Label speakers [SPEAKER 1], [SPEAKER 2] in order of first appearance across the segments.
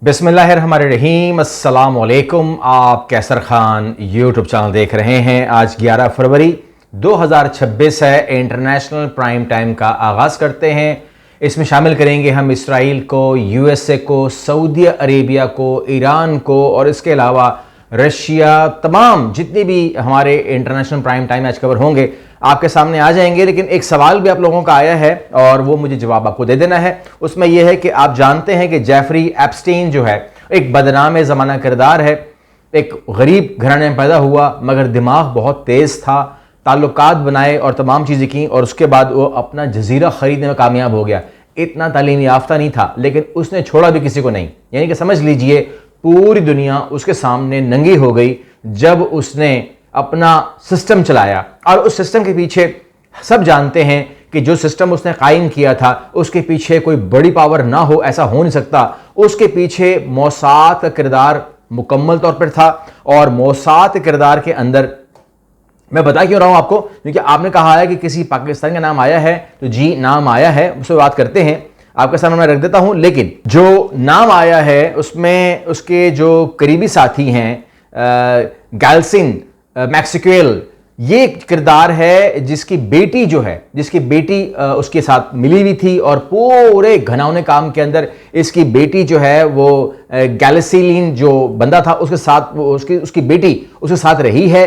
[SPEAKER 1] बिस्मिल्लाहिर्रहमानिर्रहीम, अस्सलाम वालेकुम। आप कैसर खान यूट्यूब चैनल देख रहे हैं। आज 11 फरवरी 2026 है। इंटरनेशनल प्राइम टाइम का आगाज़ करते हैं। इसमें शामिल करेंगे हम इसराइल को, यूएसए को, सऊदी अरेबिया को, ईरान को और इसके अलावा रशिया। तमाम जितने भी हमारे इंटरनेशनल प्राइम टाइम आज कवर होंगे आपके सामने आ जाएंगे। लेकिन एक सवाल भी आप लोगों का आया है और वो मुझे जवाब आपको दे देना है। उसमें यह है कि आप जानते हैं कि जेफरी एप्स्टीन जो है एक बदनाम ज़माना किरदार है। एक गरीब घराने में पैदा हुआ मगर दिमाग बहुत तेज़ था, ताल्लुकात बनाए और तमाम चीज़ें की और उसके बाद वो अपना जजीरा ख़रीदने में कामयाब हो गया। इतना तालीम याफ्ता नहीं था लेकिन उसने छोड़ा भी किसी को नहीं। यानी कि समझ लीजिए पूरी दुनिया उसके सामने नंगी हो गई जब उसने अपना सिस्टम चलाया। और उस सिस्टम के पीछे सब जानते हैं कि जो सिस्टम उसने कायम किया था उसके पीछे कोई बड़ी पावर ना हो, ऐसा हो नहीं सकता। उसके पीछे मोसाद का किरदार मुकम्मल तौर पर था और मोसाद के किरदार के अंदर मैं बता क्यों रहा हूं आपको, क्योंकि आपने कहा है कि किसी पाकिस्तान का नाम आया है, तो जी नाम आया है, उससे बात करते हैं। आपके सामने मैं रख देता हूं। लेकिन जो नाम आया है उसमें उसके जो करीबी साथी हैं गैल्सिन मैक्सिक्वेल, ये किरदार है जिसकी बेटी जो है, जिसकी बेटी उसके साथ मिली हुई थी और पूरे घनाउने काम के अंदर इसकी बेटी जो है वो गैलिसिलीन जो बंदा था उसके साथ उसकी बेटी उसके साथ रही है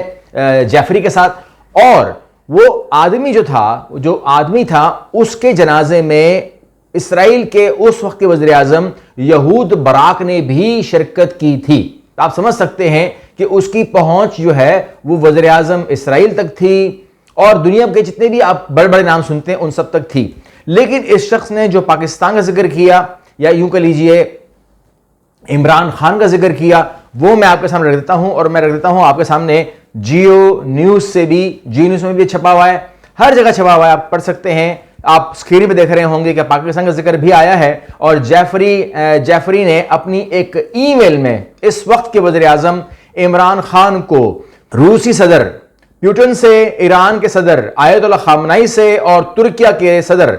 [SPEAKER 1] जेफरी के साथ। और वो आदमी जो आदमी था उसके जनाजे में इसराइल के उस वक्त के वज़ीर आज़म यहूद बराक ने भी शिरकत की थी। तो आप समझ सकते हैं कि उसकी पहुंच जो है वो वज़ीर आज़म इसराइल तक थी और दुनिया के जितने भी आप बड़े बड़े नाम सुनते हैं उन सब तक थी। लेकिन इस शख्स ने जो पाकिस्तान का जिक्र किया या यूं कह लीजिए इमरान खान का जिक्र किया, वो मैं आपके सामने रख देता हूं। और मैं रख देता हूं आपके सामने जियो न्यूज से भी, जियो न्यूज में भी छपा हुआ है, हर जगह छपा हुआ है, आप पढ़ सकते हैं। आप स्क्रीन पे देख रहे होंगे कि पाकिस्तान का जिक्र भी आया है। और जेफरी ने अपनी एक ईमेल में इस वक्त के वज़ीर आज़म इमरान खान को रूसी सदर पुतिन से, ईरान के सदर आयतुल्लाह खामनाई से और तुर्किया के सदर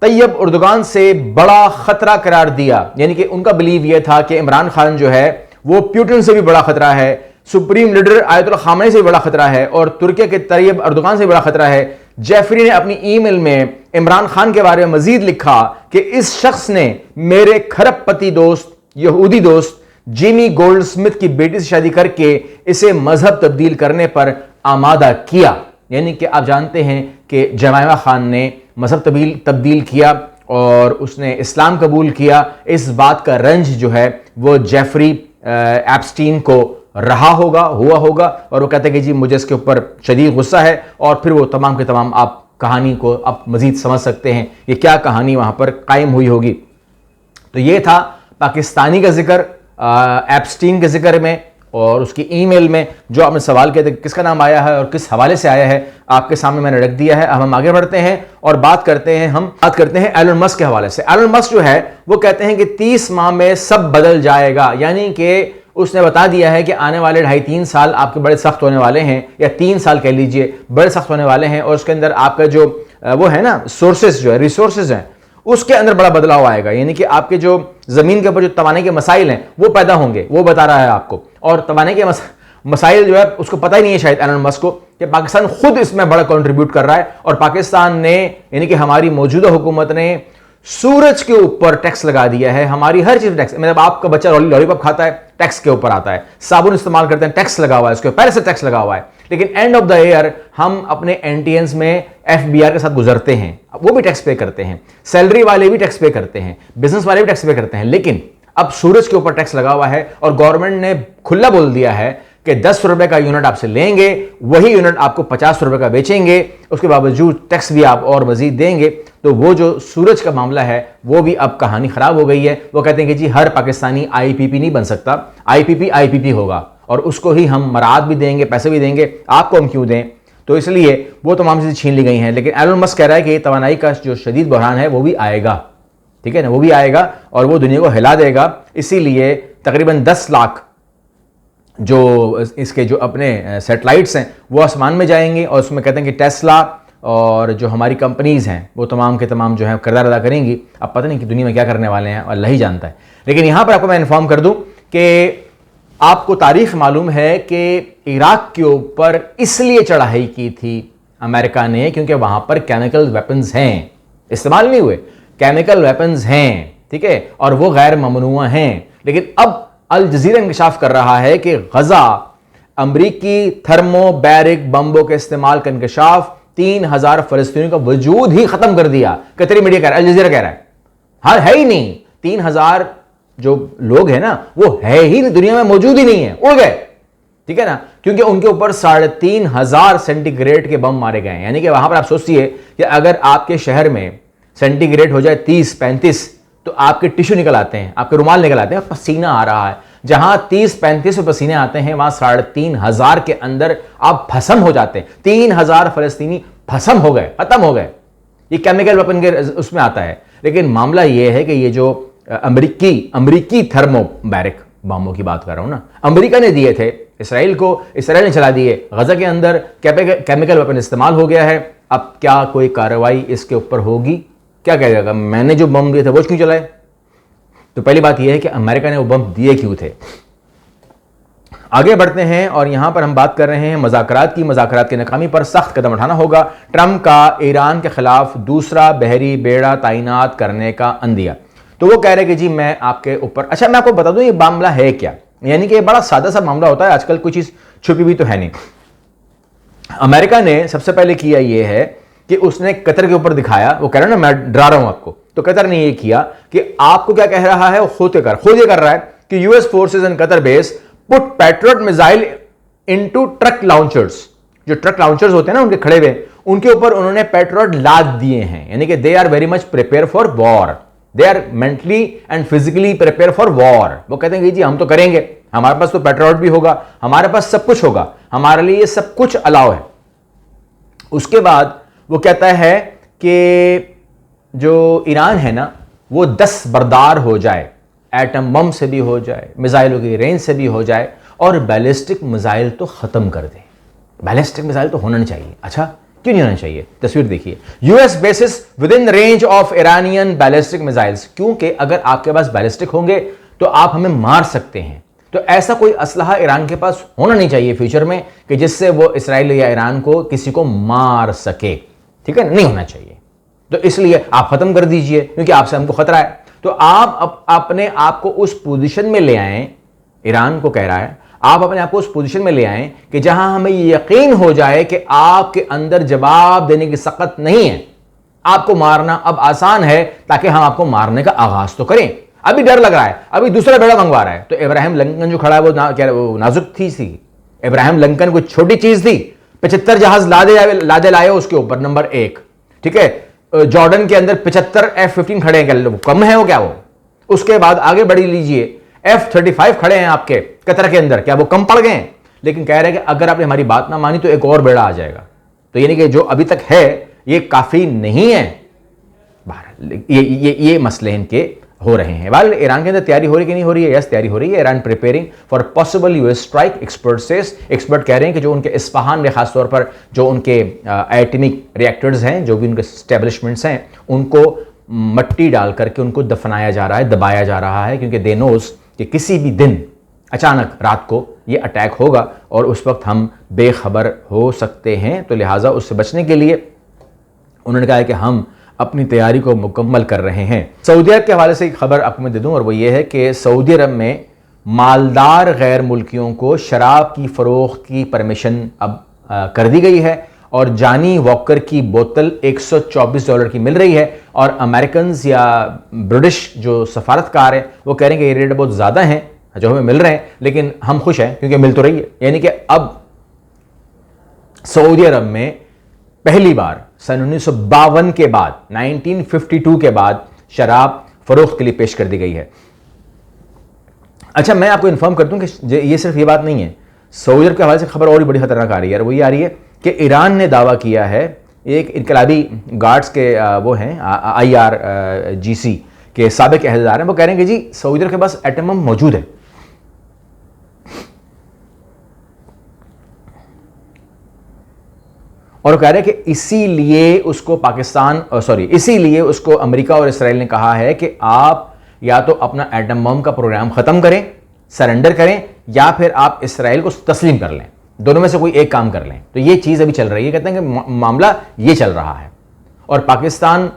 [SPEAKER 1] तैयब उर्दुगान से बड़ा खतरा करार दिया। यानी कि उनका बिलीव यह था कि इमरान खान जो है वो पुतिन से भी बड़ा खतरा है, सुप्रीम लीडर आयतुल्लाह खामनाई से भी बड़ा खतरा है और तुर्किया के तैयब उर्दुगान से भी बड़ा खतरा है। जेफरी ने अपनी ईमेल में इमरान खान के बारे में मजीद लिखा कि इस शख्स ने मेरे खरबपति दोस्त, यहूदी दोस्त जिमी गोल्डस्मिथ की बेटी से शादी करके इसे मजहब तब्दील करने पर आमादा किया। यानी कि आप जानते हैं कि जमाइमा खान ने मजहब तब्दील किया और उसने इस्लाम कबूल किया। इस बात का रंज जो है वो जेफरी एप्स्टीन को रहा होगा, हुआ होगा और वो कहते हैं कि जी मुझे इसके ऊपर शदीद गुस्सा है। और फिर वो तमाम के तमाम आप कहानी को आप मजीद समझ सकते हैं ये क्या कहानी वहां पर कायम हुई होगी। तो ये था पाकिस्तानी का जिक्र एप्स्टीन के जिक्र में और उसकी ईमेल में जो आपने सवाल किया था किसका नाम आया है और किस हवाले से आया है, आपके सामने मैंने रख दिया है। अब हम आगे बढ़ते हैं और बात करते हैं एलन मस्क के हवाले से। एलन मस्क जो है वो कहते हैं कि 30 माह में सब बदल जाएगा। यानी कि उसने बता दिया है कि आने वाले 2.5-3 साल आपके बड़े सख्त होने वाले हैं, या 3 साल कह लीजिए बड़े सख्त होने वाले हैं। और उसके अंदर आपका जो वो है ना सोर्सेस जो है, रिसोर्सेज हैं, उसके अंदर बड़ा बदलाव आएगा। यानी कि आपके जो जमीन के ऊपर जो तवाने के मसाइल हैं वो पैदा होंगे, वो बता रहा है आपको। और तवाने के मसाइल जो है उसको पता ही नहीं है शायद एलन मस्क को कि पाकिस्तान खुद इसमें बड़ा कंट्रीब्यूट कर रहा है। और पाकिस्तान ने, यानी कि हमारी मौजूदा हुकूमत ने सूरज के ऊपर टैक्स लगा दिया है। हमारी हर चीज टैक्स, मतलब आपका बच्चा लॉलीपॉप खाता है टैक्स के ऊपर आता है, साबुन इस्तेमाल करते हैं टैक्स लगा हुआ है, उसके पहले से टैक्स लगा हुआ है। लेकिन एंड ऑफ द ईयर हम अपने एनटीएन्स में एफबीआर के साथ गुजरते हैं, वो भी टैक्स पे करते हैं, सैलरी वाले भी टैक्स पे करते हैं, बिजनेस वाले भी टैक्स पे करते हैं। लेकिन अब सूरज के ऊपर टैक्स लगा हुआ है और गवर्नमेंट ने खुला बोल दिया है कि 10 रुपए का यूनिट आपसे लेंगे, वही यूनिट आपको 50 रुपए का बेचेंगे, उसके बावजूद टैक्स भी आप और मजीद देंगे। तो वो जो सूरज का मामला है वो भी अब कहानी खराब हो गई है। वो कहते हैं कि जी हर पाकिस्तानी आईपीपी नहीं बन सकता, आईपीपी होगा और उसको ही हम मराद भी देंगे, पैसे भी देंगे, आपको हम क्यों दें। तो इसलिए वो तमाम चीज़ें छीन ली गई हैं। लेकिन एलन मस्क कह रहा है कि तवानाई का जो शदीद बहरान है वो भी आएगा, ठीक है ना, वो भी आएगा और वो दुनिया को हिला देगा। इसीलिए तकरीबन 10 लाख जो इसके जो अपने सैटेलाइट्स हैं वो आसमान में जाएंगे और उसमें कहते हैं कि टेस्ला और जो हमारी कंपनीज़ हैं वो तमाम के तमाम जो है किरदार अदा करेंगी। अब पता नहीं कि दुनिया में क्या करने वाले हैं, अल्लाह ही जानता है। लेकिन यहाँ पर आपको मैं इन्फॉर्म कर दूँ कि आपको तारीख मालूम है कि इराक के ऊपर इसलिए चढ़ाई की थी अमेरिका ने क्योंकि वहाँ पर केमिकल वेपन्स हैं, इस्तेमाल नहीं हुए, केमिकल वेपन्स हैं, ठीक है, और वो गैर ममनुआ हैं। लेकिन अब अल जजीरा इंकशाफ कर रहा है कि गजा अमरीकी थर्मोबैरिक बम्बों के इस्तेमाल का इंकशाफ 3000 फलस्तीनियों का वजूद ही खत्म कर दिया। कतरी मीडिया कह रहा है, अल जजीरा कह रहा है, हाँ है ही नहीं, 3000 जो लोग हैं ना वो है ही नहीं, दुनिया में मौजूद ही नहीं है, उड़ गए, ठीक है ना, क्योंकि उनके ऊपर 3500 सेंटीग्रेड के बम मारे गए हैं। यानी कि वहां पर आप सोचिए कि अगर आपके शहर में सेंटीग्रेड हो जाए 30-35 तो आपके टिश्यू निकल आते हैं, आपके रुमाल निकल आते हैं, पसीना आ रहा है। जहां 30-35 पसीने आते हैं वहां 3500 के अंदर आप भस्म हो जाते हैं। 3000 फलस्तीनी भस्म हो गए, खत्म हो गए। ये केमिकल वेपन के उसमें आता है। लेकिन मामला यह है कि ये जो अमरीकी थर्मोबैरिक बमों की बात कर रहा हूं ना, अमेरिका ने दिए थे इसराइल को, इसराइल ने चला दिए, गजा के अंदर केमिकल वेपन इस्तेमाल हो गया है। अब क्या कोई कार्रवाई इसके ऊपर होगी? क्या कहेगा मैंने जो बम दिए थे वो क्यों चलाए? तो पहली बात यह है कि अमेरिका ने वो बम दिए क्यों थे। आगे बढ़ते हैं और यहां पर हम बात कर रहे हैं मुज़ाकरात की नाकामी पर सख्त कदम उठाना होगा। ट्रंप का ईरान के खिलाफ दूसरा बहरी बेड़ा तैनात करने का अंदिया। तो वो कह रहे हैं कि जी मैं आपके ऊपर, अच्छा मैं आपको बता दूं ये मामला है क्या, यानी कि ये बड़ा सादा सा मामला होता है आजकल, कोई चीज छुपी हुई तो है नहीं। अमेरिका ने सबसे पहले किया ये है कि उसने कतर के ऊपर दिखाया, वो कह रहा है ना मैं डरा रहा हूं आपको, तो कतर ने ये किया कि आपको क्या कह रहा है, खुद ये कर रहा है कि US forces in Qatar base put patriot missile into truck launchers. जो ट्रक लॉन्चर्स होते हैं ना उनके खड़े हुए, उनके ऊपर उन्होंने पैट्रियट लाद दिए हैं, यानी कि they are very much prepare for war, they are mentally and physically prepare for war. वो कहते हैं कि जी हम तो करेंगे, हमारे पास तो पैट्रियट भी होगा, हमारे पास सब कुछ होगा, हमारे लिए ये सब कुछ अलाउ है। उसके बाद वो कहता है कि जो ईरान है ना वो 10 बरदार हो जाए, एटम बम से भी हो जाए, मिसाइलों की रेंज से भी हो जाए, और बैलिस्टिक मिसाइल तो खत्म कर दे। बैलिस्टिक मिसाइल तो होना नहीं चाहिए। अच्छा क्यों नहीं होना चाहिए? तस्वीर देखिए, US basis with in range of Iranian ballistic missiles, क्योंकि अगर आपके पास बैलिस्टिक होंगे तो आप हमें मार सकते हैं। तो ऐसा कोई असलहा ईरान के पास होना नहीं चाहिए फ्यूचर में कि जिससे वो इसराइल या ईरान को किसी को मार सके, ठीक है, नहीं होना चाहिए। तो इसलिए आप खत्म कर दीजिए क्योंकि आपसे हमको खतरा है। तो आप अपने आप को उस पोजीशन में ले आए, ईरान को कह रहा है आप अपने आप को उस पोजीशन में ले आए कि जहां हमें यकीन हो जाए कि आपके अंदर जवाब देने की सकत नहीं है, आपको मारना अब आसान है, ताकि हम आपको मारने का आगाज तो करें। अभी डर लग रहा है, अभी दूसरा बेड़ा मंगवा रहा है। तो इब्राहिम लिंकन जो खड़ा है वो नाजुक थी। इब्राहिम लिंकन कोई छोटी चीज थी? 75 जहाज लादे लाए उसके ऊपर, नंबर 1, ठीक है। जॉर्डन के अंदर 75 F-15 खड़े हैं, क्या कम है वो? क्या वो? उसके बाद आगे बढ़ी लीजिए, F-35 खड़े हैं आपके कतर के अंदर, क्या वो कम पड़ गए? लेकिन कह रहे हैं कि अगर आपने हमारी बात ना मानी तो एक और बेड़ा आ जाएगा। तो यानी कि जो अभी तक है ये काफी नहीं है। ये मसले इनके हो रहे हैं। वाल ईरान के अंदर तैयारी हो रही कि नहीं हो रही है? यस, तैयारी हो रही है। Iran preparing for possible US strike, expert कह रहे हैं कि जो उनके इस्फहान में खासतौर पर जो उनके एटॉमिक रिएक्टर्स हैं, जो भी उनके स्टैब्लिशमेंट्स हैं, उनको मट्टी डाल करके उनको दफनाया जा रहा है, दबाया जा रहा है, क्योंकि दे नोस कि किसी भी दिन अचानक रात को ये अटैक होगा और उस वक्त हम बेखबर हो सकते हैं। तो लिहाजा उससे बचने के लिए उन्होंने कहा है कि हम अपनी तैयारी को मुकम्मल कर रहे हैं। सऊदी अरब के हवाले से एक खबर आपको मैं दे दूं, और वो ये है कि सऊदी अरब में मालदार गैर मुल्कियों को शराब की फरोख्त की परमिशन अब कर दी गई है, और जानी वॉकर की बोतल $124 की मिल रही है। और अमेरिकन या ब्रिटिश जो सफारतकार है वो कह रहे हैं कि ये रेट बहुत ज़्यादा हैं जो हमें मिल रहे हैं, लेकिन हम खुश हैं क्योंकि मिल तो रही है। यानी कि अब सऊदी अरब में पहली बार सन 1952 के बाद, 1952 के बाद शराब फरोख्त के लिए पेश कर दी गई है। अच्छा, मैं आपको इन्फॉर्म कर दूं कि ये सिर्फ ये बात नहीं है, सऊदी अरब के हवाले से खबर और भी बड़ी खतरनाक आ रही है। वो ये आ रही है कि ईरान ने दावा किया है, एक इनकलाबी गार्ड्स के वो हैं IRGC के साबिक अहदेदार हैं, वो कह रहे हैं कि जी सऊदी अरब के पास एटम बम मौजूद है। और वो कह रहे हैं कि इसीलिए उसको अमेरिका और इसराइल ने कहा है कि आप या तो अपना एटम बम का प्रोग्राम खत्म करें, सरेंडर करें, या फिर आप इसराइल को तस्लीम कर लें, दोनों में से कोई एक काम कर लें। तो ये चीज़ अभी चल रही है, कहते हैं कि मामला ये चल रहा है। और पाकिस्तान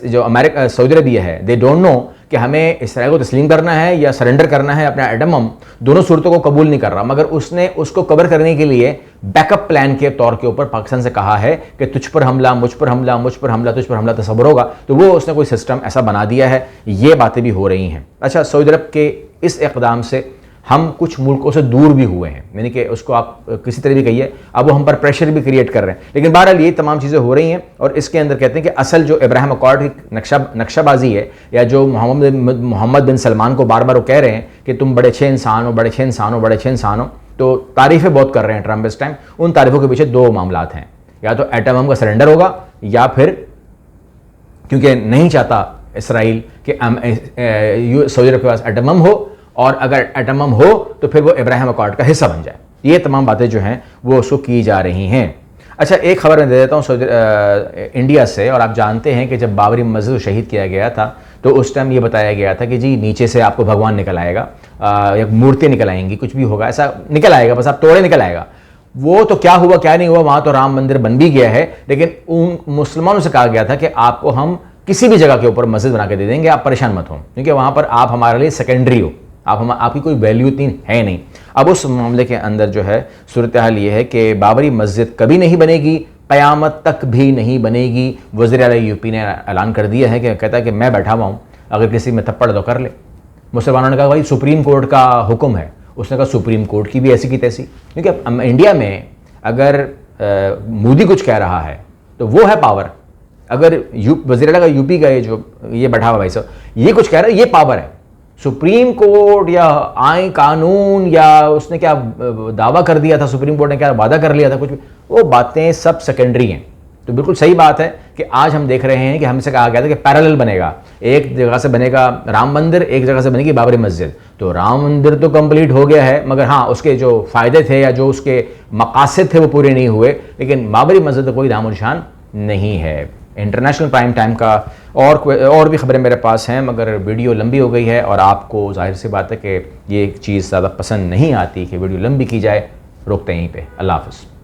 [SPEAKER 1] जो अमेरिका सऊदी अरबिया है, दे डोंट नो कि हमें इसराइल को तस्लीम करना है या सरेंडर करना है अपना एटम बम, दोनों सूरतों को कबूल नहीं कर रहा, मगर उसने उसको कवर करने के लिए बैकअप प्लान के तौर के ऊपर पाकिस्तान से कहा है कि तुझ पर हमला, मुझ पर हमला, मुझ पर हमला, तुझ पर हमला तस्वर होगा। तो वो उसने कोई सिस्टम ऐसा बना दिया है, ये बातें भी हो रही हैं। अच्छा, सऊदी अरब के इस इक़दाम से हम कुछ मुल्कों से दूर भी हुए हैं, यानी कि उसको आप किसी तरह भी कहिए, अब वो हम पर प्रेशर भी क्रिएट कर रहे हैं। लेकिन बहरहाल ये तमाम चीज़ें हो रही हैं और इसके अंदर कहते हैं कि असल जो इब्राहिम अकॉर्ड की नक्शाबाजी है, या जो मोहम्मद बिन सलमान को बार बार वो कह रहे हैं कि तुम बड़े अच्छे इंसान हो, बड़े अच्छे इंसान हो, बड़े अच्छे इंसान हो, तो तारीफ़ें बहुत कर रहे हैं ट्रंप इस टाइम। उन तारीफ़ों के पीछे दो मामलात हैं, या तो एटम बम का सरेंडर होगा, या फिर क्योंकि नहीं चाहता इसराइल कि सऊदी अरब के पास एटम बम हो, और अगर एटम बम हो तो फिर वो इब्राहिम अकॉर्ड का हिस्सा बन जाए। ये तमाम बातें जो हैं वो उसको की जा रही हैं। अच्छा, एक खबर मैं दे देता हूँ इंडिया से। और आप जानते हैं कि जब बाबरी मस्जिद शहीद किया गया था तो उस टाइम ये बताया गया था कि जी नीचे से आपको भगवान निकल आएगा, या मूर्ति निकल आएंगी, कुछ भी होगा, ऐसा निकल आएगा, बस आप तोड़े निकल आएगा। वो तो क्या हुआ क्या नहीं हुआ, वहाँ तो राम मंदिर बन भी गया है, लेकिन उन मुसलमानों से कहा गया था कि आपको हम किसी भी जगह के ऊपर मस्जिद बना के दे देंगे, आप परेशान मत हो, क्योंकि वहाँ पर आप हमारे लिए सेकेंडरी हो, आपकी कोई वैल्यू इतनी है नहीं। अब उस मामले के अंदर जो है सूरत हाल ये है कि बाबरी मस्जिद कभी नहीं बनेगी, क़यामत तक भी नहीं बनेगी। वज़ीर आला यूपी ने ऐलान कर दिया है कि कहता है कि मैं बैठा हुआ हूँ, अगर किसी में थप्पड़ तो कर ले। मुसलमानों ने कहा भाई सुप्रीम कोर्ट का हुक्म है, उसने कहा सुप्रीम कोर्ट की भी ऐसी की तैसी, क्योंकि इंडिया में अगर मोदी कुछ कह रहा है तो वो है पावर। अगर वज़ीर आला का यूपी का ये बैठा हुआ भाई साहब, ये कुछ कह रहा है, ये पावर है। सुप्रीम कोर्ट या आईन कानून, या उसने क्या दावा कर दिया था, सुप्रीम कोर्ट ने क्या वादा कर लिया था, कुछ भी, वो बातें सब सेकेंडरी हैं। तो बिल्कुल सही बात है कि आज हम देख रहे हैं कि हमसे कहा गया था कि पैरेलल बनेगा, एक जगह से बनेगा राम मंदिर, एक जगह से बनेगी बाबरी मस्जिद। तो राम मंदिर तो कंप्लीट हो गया है, मगर हाँ उसके जो फ़ायदे थे या जो उसके मकासद थे वो पूरे नहीं हुए, लेकिन बाबरी मस्जिद तो कोई नामो निशान नहीं है। इंटरनेशनल प्राइम टाइम का और भी खबरें मेरे पास हैं, मगर वीडियो लंबी हो गई है और आपको जाहिर सी बात है कि ये चीज़ ज़्यादा पसंद नहीं आती कि वीडियो लंबी की जाए। रोकते हैं यहीं पे। अल्लाह हाफ़िज़।